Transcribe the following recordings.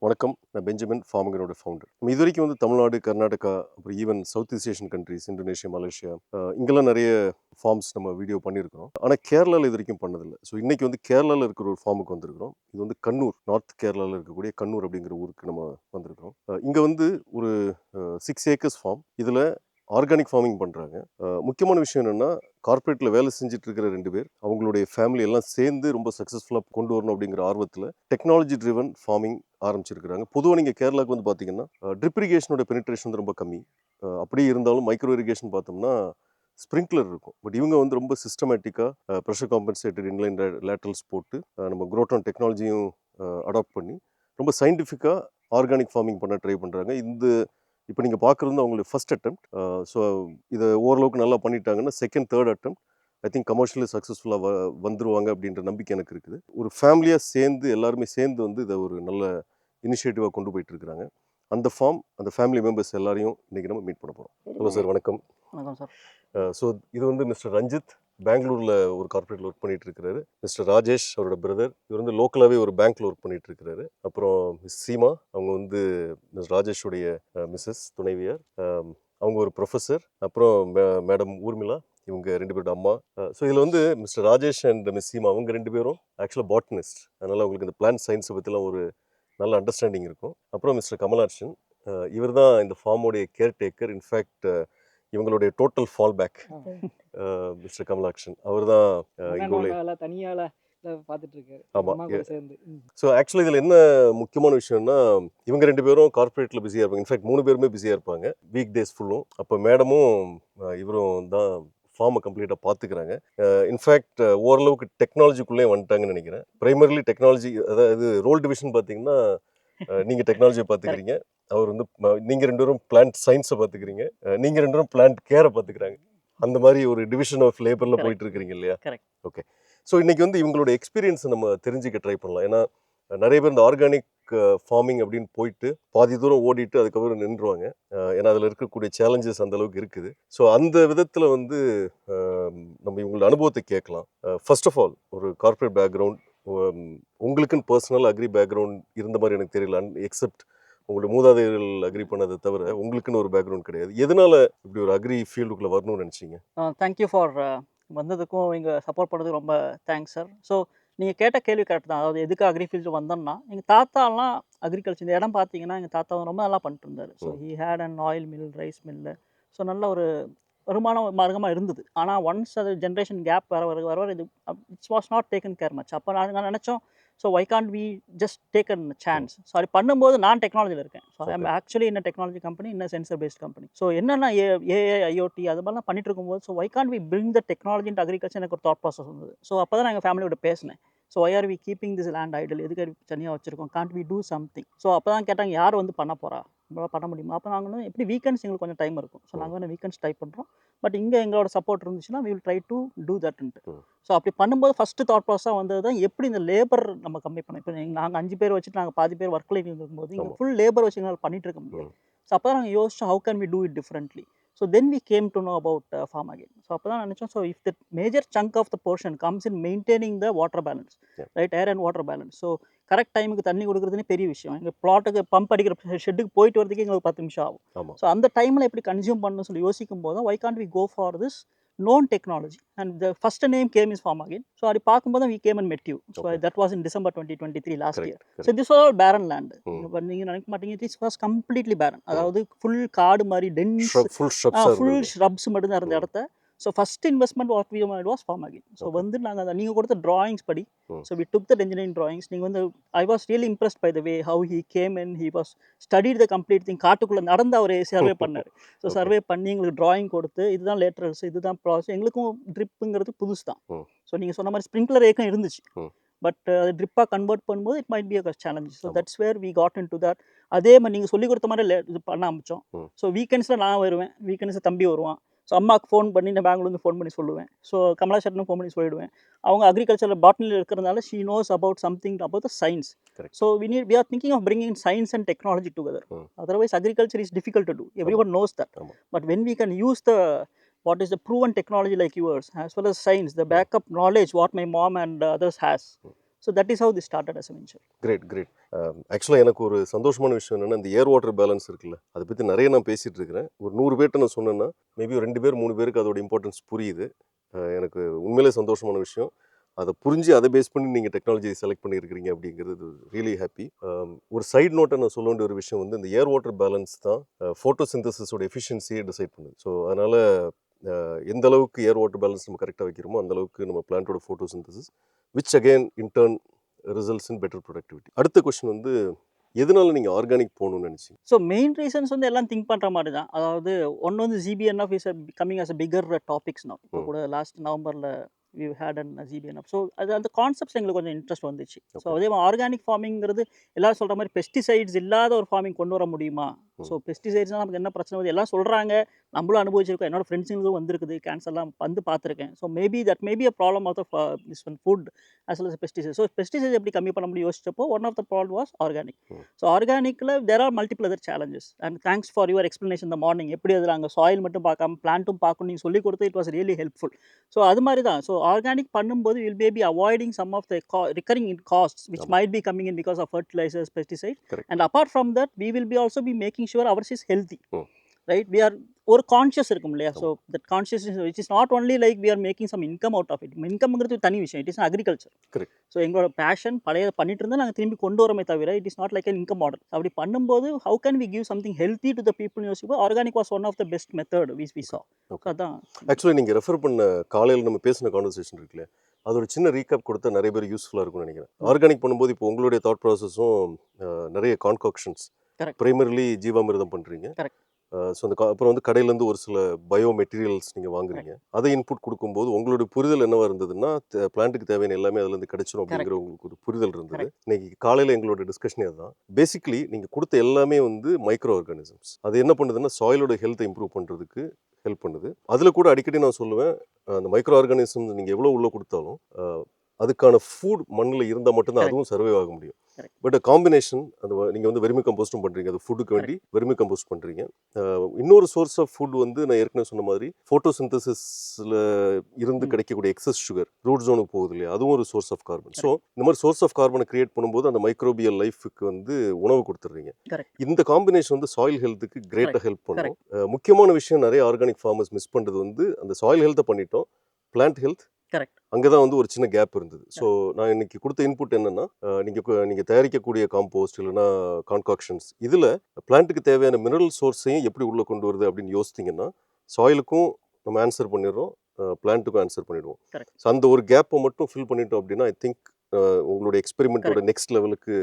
வணக்கம். நான் Benjamin ஃபார்மகனோட founder. நம்ம இதுவரைக்கும் வந்து தமிழ்நாடு, கர்நாடகா, அப்புறம் even south east Asian countries, Indonesia, Malaysia இங்கெல்லாம் நிறைய ஃபார்ம்ஸ் நம்ம வீடியோ பண்ணியிருக்கிறோம். ஆனால் கேரளாவில் இது வரைக்கும் பண்ணதில்லை. ஸோ இன்னைக்கு வந்து கேரளாவில் இருக்கிற ஒரு ஃபார்முக்கு வந்திருக்கிறோம். இது வந்து கண்ணூர், நார்த் கேரளாவில் இருக்கக்கூடிய கண்ணூர் அப்படிங்கிற ஊருக்கு நம்ம வந்திருக்கிறோம். இங்கே வந்து ஒரு 6 ஏக்கர்ஸ் ஃபார்ம். இதில் ஆர்கானிக் ஃபார்மிங் பண்ணுறாங்க. முக்கியமான விஷயம் என்னென்னா, கார்ப்பரேட்டில் வேலை செஞ்சுட்டு இருக்கிற 2 பேர் அவங்களுடைய ஃபேமிலி எல்லாம் சேர்ந்து ரொம்ப சக்ஸஸ்ஃபுல்லாக கொண்டு வரணும் அப்படிங்கிற ஆர்வத்தில் டெக்னாலஜி ட்ரிவன் ஃபார்மிங் ஆரம்பிச்சிருக்கிறாங்க. பொதுவாக நீங்கள் கேரளாவுக்கு வந்து பார்த்தீங்கன்னா ட்ரிப் இரிகேஷனோட பெனிட்ரேஷன் வந்து ரொம்ப கம்மி. அப்படியே இருந்தாலும் மைக்ரோ இரிகேஷன் பார்த்தோம்னா ஸ்ப்ரிங்க்லர் இருக்கும். பட் இவங்க வந்து ரொம்ப சிஸ்டமேட்டிக்காக ப்ரெஷர் காம்பன்சேட்டட் இன்லைன் லேட்டரல்ஸ் போட்டு நம்ம க்ரோட்டான் டெக்னாலஜியும் அடாப்ட் பண்ணி ரொம்ப சயின்டிஃபிக்காக ஆர்கானிக் ஃபார்மிங் பண்ண ட்ரை பண்ணுறாங்க. இப்போ நீங்கள் பார்க்குறது அவங்களுடைய ஃபர்ஸ்ட் அட்டெம்ப்ட். ஸோ இதை ஓரளவுக்கு நல்லா பண்ணிட்டாங்கன்னா second, third attempt I think commercially சக்ஸஸ்ஃபுல்லாக வந்துருவாங்க அப்படின்ற நம்பிக்கை எனக்கு இருக்குது. ஒரு ஃபேமிலியாக சேர்ந்து எல்லாருமே சேர்ந்து வந்து இதை ஒரு நல்ல இனிஷியேட்டிவாக கொண்டு போயிட்டு இருக்கிறாங்க. அந்த ஃபேமிலி மெம்பர்ஸ் எல்லாரையும் இன்றைக்கி நம்ம மீட் பண்ண போகிறோம். ஹலோ சார், வணக்கம். வணக்கம் சார். ஸோ இது வந்து மிஸ்டர் ரஞ்சித் பெங்களூரில் ஒரு கார்பரேட்டில் ஒர்க் பண்ணிட்டு இருக்கிறாரு. மிஸ்டர் ராஜேஷ் அவரோட பிரதர், இவர் வந்து லோக்கலாகவே ஒரு பேங்க்கில் ஒர்க் பண்ணிட்டு இருக்கிறாரு. அப்புறம் மிஸ் சீமா, அவங்க வந்து மிஸ் ராஜேஷுடைய மிஸ்ஸஸ் துணைவியார், அவங்க ஒரு ப்ரொஃபஸர். அப்புறம் மேடம் ஊர்மிளா, இவங்க 2 பேரோட அம்மா. ஸோ இதில் வந்து mister Rajesh and miss Seema அவங்க 2 பேரும் ஆக்சுவலாக பாட்னிஸ்ட். அதனால் அவங்களுக்கு இந்த பிளான்ட் சயின்ஸை பற்றிலாம் ஒரு நல்ல அண்டர்ஸ்டாண்டிங் இருக்கும். அப்புறம் மிஸ்டர் கமலாட்சன், இவர் தான் இந்த ஃபார்மோடைய கேர்டேக்கர். இன்ஃபேக்ட் இவங்களுடைய total fall back mister Kamalakshan. அவர் தான் தனியால பார்த்துட்டு இருக்காரு. ஆமாம். ஸோ ஆக்சுவலி இதில் என்ன முக்கியமான விஷயம்னா, இவங்க 2 பேரும் கார்பரேட்டில் பிஸியாக இருப்பாங்க. இன்ஃபேக்ட் 3 பேருமே பிஸியாக இருப்பாங்க வீக் டேஸ் ஃபுல்லும். அப்போ மேடமும் இவரும் தான் ஃபார்மை கம்ப்ளீட்டாக பார்த்துக்கிறாங்க. இன்ஃபேக்ட் ஓரளவுக்கு டெக்னாலஜிக்குள்ளே வந்துட்டாங்கன்னு நினைக்கிறேன். ப்ரைமர்லி டெக்னாலஜி, அதாவது ரோல் டிவிஷன் பார்த்தீங்கன்னா நீங்கள் டெக்னாலஜியை பார்த்துக்கிறீங்க, அவர் வந்து நீங்கள் 2 பேரும் பிளான்ட் சயின்ஸை பார்த்துக்கிறீங்க, நீங்கள் 2 பேரும் பிளான்ட் கேரை பார்த்துக்கிறாங்க. அந்த மாதிரி ஒரு டிவிஷன் ஆஃப் லேபரில் போயிட்டு இருக்கிறீங்க இல்லையா? ஓகே. ஸோ இன்றைக்கி வந்து இவங்களோட எக்ஸ்பீரியன்ஸை நம்ம தெரிஞ்சுக்க ட்ரை பண்ணலாம். ஏன்னா நிறைய பேர் இந்த ஆர்கானிக் ஃபார்மிங் அப்படின்னு போயிட்டு பாதி தூரம் ஓடிட்டு அதுக்கப்புறம் நின்றுவாங்க. ஏன்னா அதில் இருக்கக்கூடிய சேலஞ்சஸ் அந்த அளவுக்கு இருக்குது. ஸோ அந்த விதத்தில் வந்து நம்ம இவங்களோட அனுபவத்தை கேட்கலாம். ஃபர்ஸ்ட் ஆஃப் ஆல், ஒரு கார்ப்பரேட் பேக்ரவுண்ட், உங்களுக்குன்னு பர்சனல் அக்ரி பேக்ரவுண்ட் இருந்த மாதிரி எனக்கு தெரியல. எக்ஸப்ட் உங்களுடைய மூதாதையர்கள் அக்ரி பண்ணதை தவிர உங்களுக்குன்னு ஒரு பேக்ரவுண்ட் கிடையாது. எதனால இப்படி ஒரு அக்ரி ஃபீல்டுக்குள்ளே வரணும்னு நினச்சிங்க? தேங்க்யூ ஃபார் வந்ததுக்கும் இங்கே சப்போர்ட் பண்ணதுக்கு ரொம்ப தேங்க்ஸ் சார். ஸோ நீங்கள் கேட்ட கேள்வி கரெக்ட் தான். அதாவது எதுக்கு அக்ரி ஃபீல்டு வந்தோம்னா, எங்கள் தாத்தாலாம் அக்ரிகல்ச்சர் இந்த இடம் பார்த்தீங்கன்னா எங்கள் தாத்தா ரொம்ப நல்லா பண்ணிட்டு இருந்தார். So he had and oil mill, rice mill. So நல்ல ஒரு வருமான மார்க்கமாக இருந்தது. ஆனால் ஒன்ஸ் அது ஜென்ரேஷன் கேப் வர இது it's was not taken care much. அப்போ நாங்கள் நினச்சோம், so why can't we just take an chance. So அது பண்ணும்போது நான் டெக்னாலஜியில் இருக்கேன். So I am actually in a technology company, in a sensor based company. So என்னென்னா ஏஐ, ஐஓடி அது மாதிரிலாம் பண்ணிட்டு இருக்கும்போது, so why can't we bring the technology into agriculture எனக்கு ஒரு தாட் ப்ராசஸ் இருந்தது. ஸோ அப்போ தான் நான் எங்கள் ஃபேமிலியோட பேசினேன். So why are we keeping this land idle, எதுக்கு தனியாக வச்சுருக்கோம், can't we do something. So அப்போ தான் கேட்டாங்க, யார் வந்து பண்ண போகிறா, நம்மளால் பண்ண முடியுமா? அப்போ நாங்கள் வந்து எப்படி வீக்கெண்ட்ஸ் எங்களுக்கு கொஞ்சம் டைம் இருக்கும். ஸோ நாங்கள் வந்து வீக்கெண்ட்ஸ் ட்ரை பண்ணுறோம். பட் இங்கே எங்களோட சப்போர்ட் இருந்துச்சுன்னா we will try to do தட்ன்ட்டு. ஸோ அப்படி பண்ணும்போது ஃபஸ்ட்டு தாட் ப்ராசஸாக வந்தது தான் எப்படி இந்த லேபர் நம்ம கம்மி பண்ணோம். இப்போ நாங்கள் 5 பேர் வச்சுட்டு நாங்கள் பாதி பேர் ஒர்க்கில் இருக்கும்போது இங்கே ஃபுல் லேபர் வச்சு எங்களால் பண்ணிட்டு இருக்க முடியாது. ஸோ அப்போ தான் நாங்கள் யோசிச்சோம், how can we do it differently. So then we came to know about farm again. So அப்போ தான் நினச்சோம், so if the major chunk of the portion comes in maintaining the water balance, right, air and water balance. So correct டைமுக்கு தண்ணி கொடுக்குறதுனே பெரிய விஷயம். எங்கள் ப்ளாட்டுக்கு pump அடிக்கிற ஷெட்டுக்கு போயிட்டு வரதுக்கு எங்களுக்கு 10 நிமிஷம் ஆகும். ஸோ அந்த டைமில் எப்படி கன்சியூம் பண்ணணும்னு சொல்லி யோசிக்கும் போது why can't we go for this known technology, and the first name came is Farmagin. So adi paakumbodhu we came and met you. So that was in December 2023 last year. So this was all barren land. But neenga nenikka mattinga, this was completely barren. Adhavudhu full kaadu mari dense full shrubs mattum irundha edatha. So first investment what we made was Farmagin. So vandu naanga neenga kodutha drawings padi, so we took the engineering drawings. Neenga vandu I was really impressed by the way how he came and he was studied the complete thing. காட்டுக்குள்ள நடந்து அவர் survey பண்ணார். So survey பண்ணி எங்களுக்கு drawing கொடுத்து, இதுதான் லேட்ரல்ஸ், இதுதான் process. எங்களுக்கும் ட்ரிப்புங்கிறது புதுசு தான். ஸோ நீங்கள் சொன்ன மாதிரி ஸ்ப்ரிங்க்லர் ஏக்கம் இருந்துச்சு. பட் அது ட்ரிப்பாக கன்வெர்ட் பண்ணும்போது it might be a challenge. So that's where we got into that. அதே மாதிரி நீங்கள் சொல்லிக் கொடுத்த மாதிரி இது பண்ண ஆரம்பித்தோம். ஸோ வீக்கெண்ட்ஸில் நான் வருவேன், வீக்கெண்ட்ஸில் தம்பி வருவான். ஸோ அம்மாவுக்கு ஃபோன் பண்ணி நான் பெங்களூர்லேருந்து ஃபோன் பண்ணி சொல்லுவேன். ஸோ கமலாஷனும் ஃபோன் பண்ணி சொல்லிடுவேன். அவங்க அக்ரிகல்ச்சரில் பாட்டனியில் இருக்கிறதுனால she nose about something about the science. So we are thinking of bringing science and technology together. Otherwise agriculture is difficult to do. Everyone knows that. But when we can use the what is the proven technology like yours as well as science, the backup knowledge what my mom and others has, so that is how they started as a venture. Great great. ஆக்சுவலாக எனக்கு ஒரு சந்தோஷமான விஷயம் என்னென்னா, இந்த air water balance இருக்குல்ல, அதை பற்றி நிறைய நான் பேசிகிட்டு இருக்கிறேன். ஒரு 100 பேர்கிட்ட நான் சொன்னேன்னா மேபி ஒரு 2 பேர் 3 பேருக்கு அதோட இம்பார்ட்டன்ஸ் புரியுது. எனக்கு உண்மையிலே சந்தோஷமான விஷயம். அதை புரிஞ்சு அதை பேஸ் பண்ணி நீங்கள் டெக்னாலஜியை செலக்ட் பண்ணியிருக்கிறீங்க அப்படிங்கிறது ரியலி ஹாப்பி. ஒரு சைடு நோட்டை நான் சொல்ல வேண்டிய ஒரு விஷயம் வந்து, இந்த ஏர் வாட்டர் பேலன்ஸ் தான் ஃபோட்டோசிந்தசிஸோட எஃபிஷியன்சியை டிசைட் பண்ணுது. ஸோ அதனால் எந்த அளவுக்கு ஏர் வாட்டர் பேலன்ஸ் நம்ம கரெக்டாக வைக்கிறோமோ அந்த அளவுக்கு நம்ம பிளான்ட்டோட photosynthesis which again in turn results in better productivity. அடுத்த கொஸ்டின் வந்து, எதனால நீங்கள் ஆர்கானிக் போகணும்னு நினச்சிங்க? ஸோ மெயின் ரீசன்ஸ் வந்து எல்லாம் திங்க் பண்ணுற மாதிரி தான். அதாவது ஒன்று வந்து GBNF is coming as a bigger topics now. இப்போ கூட லாஸ்ட் நவம்பரில் we had an GBNF. So அது அந்த கான்செப்ட்ஸ் எங்களுக்கு கொஞ்சம் இன்ட்ரெஸ்ட் வந்துச்சு. ஸோ அதே மாதிரி ஆர்கானிக் ஃபார்மிங்கிறது எல்லாரும் சொல்கிற மாதிரி பெஸ்டிசைட்ஸ் இல்லாத ஒரு ஃபார்மிங் கொண்டு வர முடியுமா? ஸோ பெஸ்டிசைட்ஸ்னால் நமக்கு என்ன பிரச்சனை வருது எல்லாம் சொல்கிறாங்க, நம்மளும் அனுபவிச்சிருக்கோம். என்னோட ஃப்ரெண்ட்ஸுங்களுக்கும் வந்திருக்குது, கேன்சர்லாம் வந்து பார்த்துருக்கேன். So maybe that maybe a problem of this one food as well as pesticide. So pesticides எப்படி கம்மி பண்ண முடியும் யோசிச்சப்போ one of the problem was organic. So ஆர்கானிக்கில் there are multiple other challenges. And thanks for your explanation இந்த morning. எப்படி அதில் அங்கே சாயில் மட்டும் பார்க்காம பிளான்ட்டும் பார்க்கணும் நீங்கள் சொல்லி கொடுத்து it was really helpful. So அது மாதிரி தான். ஸோ ஆர்கானிக் பண்ணும்போது will maybe avoiding some of the recurring in costs which might be coming in because of fertilizers, pesticides. Correct. And apart from that, we will be also be making sure ours is healthy. Right? We are ஒரு conscious இருக்கும் இல்லையா? So that conscious which is not only like we are making some income out of it. இன்கம்ங்கிறது தனி விஷயம். It is agriculture. Correct. So எங்களோட passion பழைய பண்ணிட்டு இருந்தால் நாங்கள் திரும்பி கொண்டு வரமே தவிர it is not like an income model. அப்படி பண்ணும்போது how can we give something healthy to the people யோசிப்போ organic was one of the best method we saw. அதான் ஆக்சுவலி நீங்கள் ரெஃபர் பண்ண காலையில் நம்ம பேசின கான்வர்சேஷன் இருக்குல்ல, அது ஒரு சின்ன ரீகேப் கொடுத்தா நிறைய பேர் யூஸ்ஃபுல்லாக இருக்கும்னு நினைக்கிறேன். ஆர்கானிக் பண்ணும்போது இப்போ உங்களுடைய தாட் ப்ராசஸும் நிறைய கான்காக்ஷன்ஸ் பிரைமரிலி ஜீவாமிர்தம் பண்ணுறீங்க. கரெக்ட். ஸோ அந்த அப்புறம் வந்து கடையிலேருந்து ஒரு சில பயோ மெட்டீரியல்ஸ் நீங்கள் வாங்குறீங்க. அதை இன்புட் கொடுக்கும்போது உங்களுடைய புரிதல் என்னவா இருந்ததுன்னா, பிளான்ட்டுக்கு தேவையான எல்லாமே அதுலேருந்து கிடைச்சிடும் அப்படிங்கிற உங்களுக்கு ஒரு புரிதல் இருந்தது. இன்னைக்கு காலையில் எங்களோட டிஸ்கஷனே அதுதான். பேசிக்கலி நீங்கள் கொடுத்த எல்லாமே வந்து மைக்ரோ ஆர்கானிசம்ஸ். அது என்ன பண்ணுதுன்னா சாயிலோட ஹெல்த்தை இம்ப்ரூவ் பண்ணுறதுக்கு ஹெல்ப் பண்ணுது. அதில் கூட அடிக்கடி நான் சொல்லுவேன், அந்த மைக்ரோ ஆர்கானிசம்ஸ் நீங்கள் எவ்வளோ உள்ளே கொடுத்தாலும் அதுக்கான ஃபுட் மண்ணில் இருந்தால் மட்டும்தான் அதுவும் சர்வே ஆக முடியும். பட் காம்பினேஷன் அந்த நீங்கள் வந்து வெர்மி கம்போஸ்டும் பண்ணுறீங்க, அது ஃபுட்டுக்கு வேண்டி வெர்மி கம்போஸ்ட் பண்ணுறீங்க. இன்னொரு சோர்ஸ் ஆஃப் ஃபுட் வந்து நான் ஏற்கனவே சொன்ன மாதிரி ஃபோட்டோசிந்தசிஸில் இருந்து கிடைக்கக்கூடிய எக்ஸஸ் சுகர் ரூட் ஜோனுக்கு போகுது இல்லையா, அதுவும் ஒரு சோர்ஸ் ஆஃப் கார்பன். ஸோ இந்த மாதிரி சோர்ஸ் ஆஃப் கார்பனை கிரியேட் பண்ணும்போது அந்த மைக்ரோபியல் லைஃபுக்கு வந்து உணவு கொடுத்துட்றீங்க. இந்த காம்பினேஷன் வந்து சாயில் ஹெல்த்துக்கு கிரேட்டாக ஹெல்ப் பண்ணும். முக்கியமான விஷயம் நிறைய ஆர்கானிக் ஃபார்மர்ஸ் மிஸ் பண்ணுறது வந்து அந்த சாயில் ஹெல்த்தை பண்ணிட்டோம், பிளான்ட் ஹெல்த் அங்கே தான் வந்து ஒரு சின்ன கேப் இருந்தது. ஸோ நான் இன்னைக்கு கொடுத்த இன்புட் என்னன்னா, நீங்கள் தயாரிக்கக்கூடிய காம்போஸ்ட் இல்லைன்னா கான்காக்ஷன்ஸ் இதில் பிளான்ட்டுக்கு தேவையான மினரல் சோர்ஸையும் எப்படி உள்ளே கொண்டு வருது அப்படின்னு யோசித்தீங்கன்னா சாயிலுக்கும் நம்ம ஆன்சர் பண்ணிடுறோம், பிளான்ட்டுக்கும் ஆன்சர் பண்ணிடுவோம். ஸோ அந்த ஒரு கேப்பை மட்டும் ஃபில் பண்ணிட்டோம் அப்படின்னா ஐ திங்க் உங்களோட எக்ஸ்பெரிமெண்ட்டோட நெக்ஸ்ட் லெவலுக்கு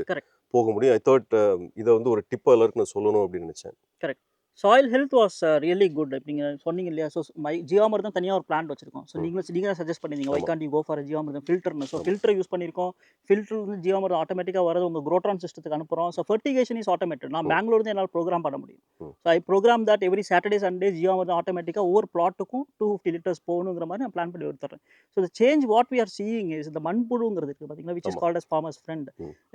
போக முடியும். ஐ தாட் இதை வந்து ஒரு டிப்பாக எல்லாருக்கும் நான் சொல்லணும் அப்படின்னு நினச்சேன். Correct. Soil health was really good. நீங்கள் சொன்னீங்க இல்லையா? ஸோ ஜீவாமிர்தம் தனியாக ஒரு பிளான்ட் வச்சிருக்கோம். ஸோ நீங்கள் சஜஸ்ட் பண்ணிருந்தீங்க why can't you go for Jeevamrutham ஃபில்டர்னு. ஸோ ஃபில்டர் யூஸ் பண்ணியிருக்கோம். ஃபில்டர் வந்து ஜீவாமிர்தம் ஆட்டோமேட்டிக்காக வரது உங்கள் குரோட்ரான் சிஸ்டத்துக்கு அனுப்புகிறோம். So fertigation is automated. நான் பெங்களூர்ந்து என்னால் ப்ரோக்ராம் பண்ண முடியும். So I program that every Saturday Sunday ஜீவாமிர்தம் ஆட்டோமேட்டிக்காக ஒவ்வொரு பிளாட்டுக்கும் 250 liters போகணுங்கிற மாதிரி நான் பிளான் பண்ணி எடுத்துறேன். So the change what we are seeing is இந்த மண்புழுங்கிறது இருக்குது பார்த்தீங்கன்னா, which is called as farmers friend.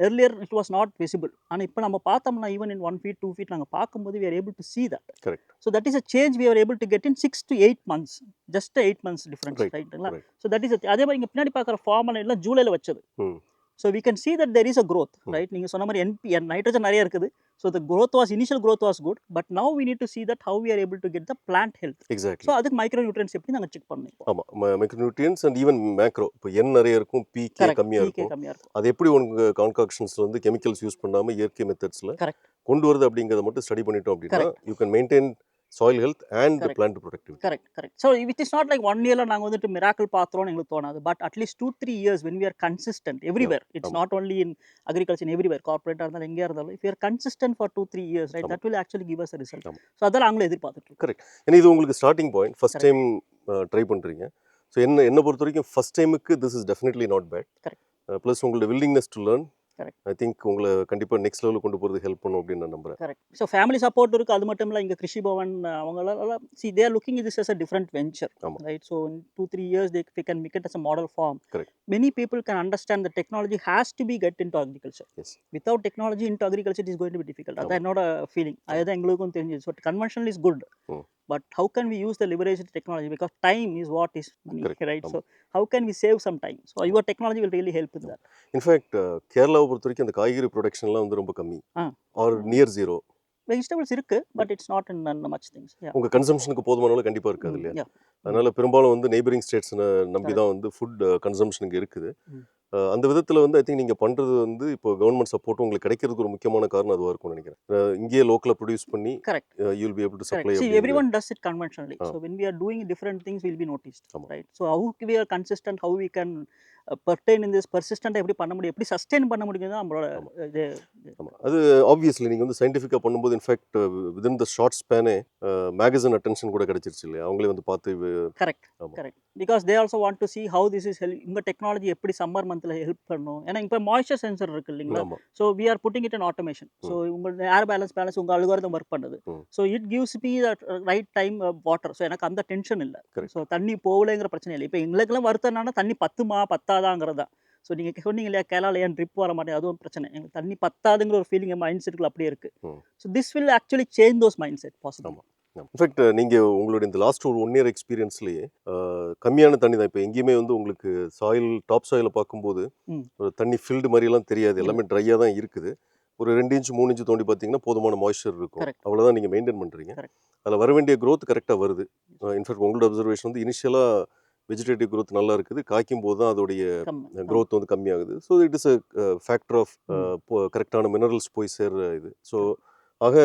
Earlier it was not visible. ஆனால் இப்போ நம்ம பார்த்தோம்னா ஈவன் இன் 1 feet 2 feet நாங்கள் பார்க்கும்போது we are able to see that. Correct. So that is a change we are able to get in 6 to 8 months. Just 8 months difference, right? So that is அதே மாதிரி இங்க பின்னாடி பார்க்குற form எல்லாம் ஜூலைல வச்சது. So we can see that there is a growth, right? நீங்க சொன்ன மாதிரி NPN நைட்ரஜன் நிறைய இருக்குது. So the growth was initial growth was good, but now we need to see that how we are able to get the plant health. Exactly. So அதுக்கு மைக்ரோநியூட்ரியன்ட்ஸ் எப்படி நாங்க check பண்ணணும். ஆமா, மைக்ரோநியூட்ரியன்ட்ஸ் அண்ட் ஈவன் மேக்ரோ. இப்போ N நிறைய இருக்கும், PK கம்மியா இருக்கும். அது எப்படி உங்க கான்காக்ஷன்ஸ்ல வந்து கெமிக்கல்ஸ் யூஸ் பண்ணாம இயற்கை மெத்தட்ஸ்ல கொண்டு வருது அப்படிங்கறத மட்டும் ஸ்டடி பண்ணிட்டோம் அப்படின்னா you can maintain soil health and the plant productivity. Correct. So it is not like 1 yearல நாங்க வந்துட்டு miracle பாத்ரோம்னு எங்களுக்கு தோணாது. But at least 2-3 years when we are consistent everywhere. It's not only in agriculture, everywhere. Corporate இருந்தாலும் எங்கேயா இருந்தாலும் if we are consistent for 2-3 years, right, that will actually give us a result. So அதெல்லாம் நாங்களும் எதிர்பார்த்துட்டு இருக்கோம். Correct. ஏன்னா இது உங்களுக்கு starting point, first time try பண்றீங்க. ஸோ என்ன பொறுத்த வரைக்கும் ஃபர்ஸ்ட் டைமுக்கு this is definitely not bad. Plus உங்களோட willingness to learn I think உங்களை கண்டிப்பாக நெக்ஸ்ட் லெவலுக்கு கொண்டு போகிறது ஹெல்ப் பண்ணும் அப்படின்னு நான் நம்புறேன். கரெக்ட். ஸோ ஃபேமிலி சப்போர்ட் இருக்குது. அது மட்டும் இல்லை, இங்கே கிருஷி பவன் அவங்களாம் C they are looking this as a different venture, right? So in 2-3 years they can make it as a model farm. Correct. Many people can understand the technology has to be get into agriculture. Yes. Without technology into agriculture it is going to be difficult. அதான் என்னோட feeling. அதுதான் எங்களுக்கும் தெரிஞ்சது. So conventional is good, but how can we use the leverage technology, because time is what is money, Correct. right? ஆமா. So how can we save some time? So your technology will really help in that. In fact கேரளாவை பொறுத்த வரைக்கும் அந்த காய்கறி ப்ரொடக்ஷன்லாம் வந்து ரொம்ப கம்மி Ah, are near zero. vegetables இருக்கு, but it's not in much things. Yeah. உங்கள் கன்சம்ஷனுக்கு போதுமான அளவு கண்டிப்பாக இருக்காது இல்லையா? Yeah. அதனால பெரும்பாலும் வந்து நெய்பரிங் ஸ்டேட்ஸ் நம்பி Correct. தான் வந்து ஃபுட் கன்சம்ஷனுக்கு இருக்குது. ம். அந்த விதத்தில் வந்து ஐ திங்க் நீங்கள் பண்ணுறது வந்து இப்போ கவர்மெண்ட் சப்போர்ட் உங்களுக்கு கிடைக்கிறதுக்கு ஒரு முக்கியமான காரணம் அதுவாக இருக்கும்னு நினைக்கிறேன். இங்கேயே லோக்கலில் ப்ரொடியூஸ் பண்ணி Correct. You will be able to Correct. Supply. See, everyone does it conventionally. Ah. So when we are doing different things, we'll be noticed, ஆமாம். right? So how we are consistent, how we can pertain in this persistent, எப்படி பண்ண முடியும், எப்படி sustain பண்ண முடியும் தான் நம்மளோட இது. ஆமாம், அது ஆப்வியஸ்லி நீங்கள் வந்து சயின்டிஃபிக்காக பண்ணும்போது இன்ஃபேக்ட் விதின் த ஷார்ட் ஸ்பேனே மேகசின் அட்டென்ஷன் கூட கிடைச்சிருச்சு இல்லையா? அவங்களே வந்து பார்த்து கரெக்ட் ஆமாம். Correct, because they also want to see how this is help, உங்கள் டெக்னாலஜி எப்படி சம்மர் மந்தில் ஹெல்ப் பண்ணும். ஏன்னா இப்போ மாய்ஸ்சர் சென்சர் இருக்கு இல்லைங்களா? ஆமாம். So we are putting it in automation. So உங்கள் ஏர் பேலன்ஸ் உங்கள் அல்காரிதம் ஒர்க் பண்ணுது. So it gives me that right time water. So எனக்கு அந்த டென்ஷன் இல்லை. Correct. ஸோ தண்ணி போகலைங்கிற பிரச்சனை இல்லை. இப்போ எங்களுக்கெல்லாம் வருத்தம்னா தண்ணி பத்தாதாங்கிறது தான். ஸோ நீங்கள் சொன்னீங்க இல்லையா, கேரளாவில் ஏன் ட்ரிப் வர மாட்டேன், அதுவும் பிரச்சனை. எங்களுக்கு தண்ணி பத்தாதுங்கிற ஒரு ஃபீலிங் மைண்ட் செட்டுக்குள்ள அப்படியே இருக்குது. So this will actually change those mind set possible. In fact நீங்கள் உங்களுடைய இந்த லாஸ்ட் ஒரு 1 year எக்ஸ்பீரியன்ஸ்லேயே கம்மியான தண்ணி தான். இப்போ எங்கேயுமே வந்து உங்களுக்கு சாயில் டாப் சாயிலை பார்க்கும்போது ஒரு தண்ணி ஃபில்டு மாதிரியெல்லாம் தெரியாது, எல்லாமே ட்ரையாக தான் இருக்குது. ஒரு 2 inch 3 inch தோண்டி பார்த்தீங்கன்னா போதுமான மாய்ஸ்சர் இருக்கும். Correct. அவ்வளோதான் நீங்கள் மெயின்டைன் பண்ணுறீங்க. Correct. அதில் வர வேண்டிய growth கரெக்டாக வருது. இன்ஃபேக்ட் உங்களோட அப்சர்வேஷன் வந்து இனிஷியலாக வெஜிடேட்டிவ் growth நல்லா இருக்குது, காய்க்கும் போது தான் அதோடைய growth வந்து கம்மியாகுது. So it is a factor of கரெக்டான மினரல்ஸ் போய் சேர்ற இது. ஸோ ஆக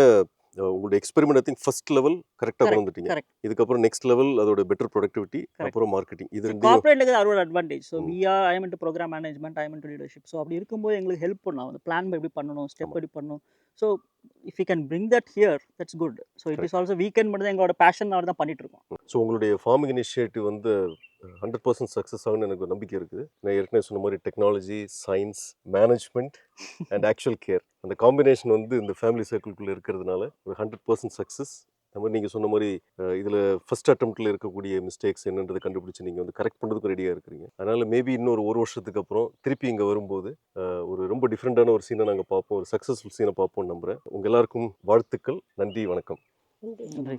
உங்களுடைய experiment I think first level கரெக்டாக கொண்டு வந்துட்டீங்க. கரெக்ட். இதுக்கப்புறம் நெக்ஸ்ட் லெவல் அதோட பெட்டர் ப்ரொடக்டிவிட்டி, அப்புறம் மார்க்கெட்டிங், இது ரெண்டையும் கார்ப்பரேட்ல இருக்குது அதோட advantage. So I am into programme management, I am into leadership. So அப்படி இருக்கும்போது எங்களுக்கு ஹெல்ப் பண்ணலாம், அந்த பிளான் எப்படி பண்ணணும், ஸ்டெப் எப்படி பண்ணணும். So if you can bring that here, that's good. So it is also weekend மட்டும் தான் எங்களோட பேஷன் தான் பண்ணிட்டு இருக்கோம். ஸோ உங்களுடைய ஃபார்மிங் இனிஷியேட்டிவ் வந்து 100% சக்ஸஸ் ஆகும்னு எனக்கு ஒரு நம்பிக்கை இருக்குது. நான் ஏற்கனவே சொன்ன மாதிரி technology, science, management and actual care, அந்த காம்பினேஷன் வந்து இந்த ஃபேமிலி சர்க்கிள்குள்ளே இருக்கிறதுனால ஒரு 100% சக்ஸஸ். அந்த மாதிரி நீங்கள் சொன்ன மாதிரி இதில் ஃபர்ஸ்ட் அட்டம்ப்டில் இருக்கக்கூடிய மிஸ்டேக்ஸ் என்னன்றதை கண்டுபிடிச்சி நீங்கள் வந்து கரெக்ட் பண்ணுறதுக்கு ரெடியாக இருக்கிறீங்க. அதனால் மேபி இன்னொரு 1 வருஷத்துக்கு அப்புறம் திருப்பி இங்கே வரும்போது ஒரு ரொம்ப டிஃப்ரெண்ட்டான ஒரு சீனை நாங்கள் பார்ப்போம், ஒரு சக்ஸஸ்ஃபுல் சீனை பார்ப்போம்னு நம்புகிறேன். உங்கள் எல்லாருக்கும் வாழ்த்துக்கள். நன்றி, வணக்கம். நன்றி.